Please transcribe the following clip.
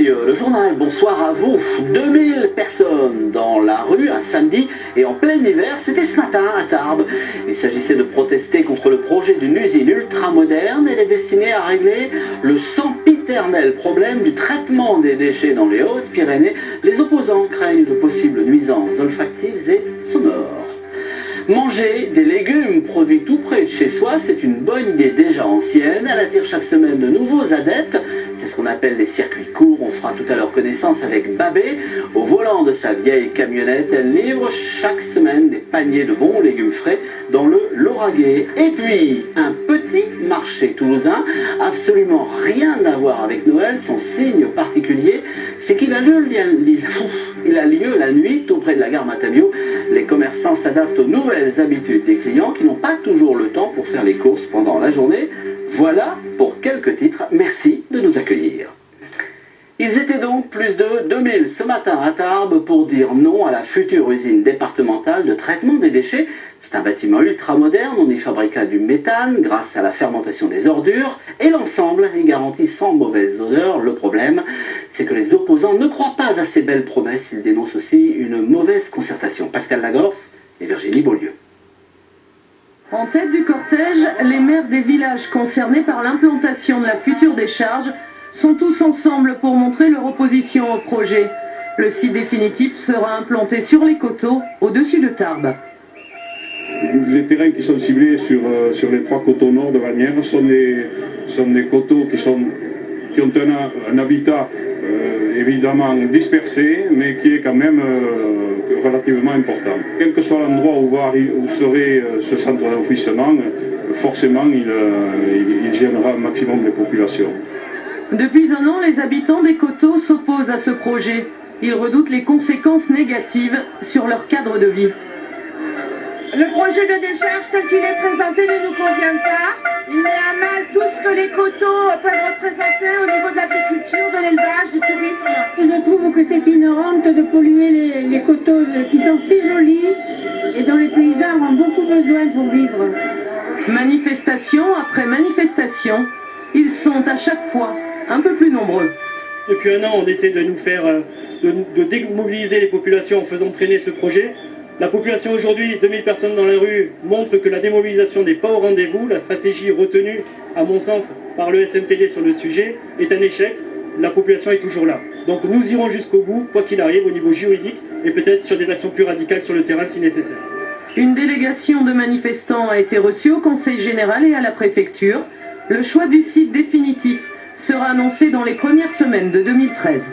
le journal, bonsoir à vous. 2000 personnes dans la rue un samedi et en plein hiver, c'était ce matin à Tarbes. Il s'agissait de protester contre le projet d'une usine ultramoderne. Elle est destinée à régler le sempiternel problème du traitement des déchets dans les Hautes-Pyrénées. Les opposants craignent de possibles nuisances olfactives et sonores. Manger des légumes produits tout près de chez soi, c'est une bonne idée déjà ancienne. Elle attire chaque semaine de nouveaux adeptes. C'est ce qu'on appelle les circuits courts. On fera tout à l'heure connaissance avec Babé. Au volant de sa vieille camionnette, elle livre chaque semaine des paniers de bons légumes frais dans le Lauragais. Et puis, un petit marché toulousain, absolument rien à voir avec Noël. Son signe particulier, c'est qu'il a lieu la nuit, tout près de la gare Matamio. Les commerçants s'adaptent aux nouvelles habitudes des clients qui n'ont pas toujours le temps pour faire les courses pendant la journée. Voilà pour quelques titres. Merci de nous accueillir. Ils étaient donc plus de 2000 ce matin à Tarbes pour dire non à la future usine départementale de traitement des déchets. C'est un bâtiment ultramoderne, on y fabriqua du méthane grâce à la fermentation des ordures et l'ensemble est garanti sans mauvaise odeur. Le problème, c'est que les opposants ne croient pas à ces belles promesses. Ils dénoncent aussi une mauvaise concertation. Pascal Lagorce et Virginie Beaulieu. En tête du cortège, les maires des villages concernés par l'implantation de la future décharge sont tous ensemble pour montrer leur opposition au projet. Le site définitif sera implanté sur les coteaux, au-dessus de Tarbes. Les terrains qui sont ciblés sur les 3 coteaux nord de Vanières sont des coteaux qui ont un habitat évidemment dispersé, mais qui est quand même relativement important. Quel que soit l'endroit où serait ce centre d'enfouissement, forcément il gênera un maximum les populations. Depuis un an, les habitants des coteaux s'opposent à ce projet. Ils redoutent les conséquences négatives sur leur cadre de vie. Le projet de décharge tel qu'il est présenté ne nous convient pas. Il met à mal tout ce que les coteaux peuvent représenter au niveau de l'agriculture, de l'élevage, du tourisme. Je trouve que c'est une honte de polluer les coteaux qui sont si jolis et dont les paysans ont beaucoup besoin pour vivre. Manifestation après manifestation, ils sont à chaque fois un peu plus nombreux. Depuis un an, on essaie de nous faire de démobiliser les populations en faisant traîner ce projet. La population aujourd'hui, 2000 personnes dans la rue, montre que la démobilisation n'est pas au rendez-vous. La stratégie retenue, à mon sens, par le SMTD sur le sujet est un échec. La population est toujours là. Donc nous irons jusqu'au bout, quoi qu'il arrive, au niveau juridique, et peut-être sur des actions plus radicales sur le terrain si nécessaire. Une délégation de manifestants a été reçue au Conseil général et à la préfecture. Le choix du site définitif sera annoncé dans les premières semaines de 2013.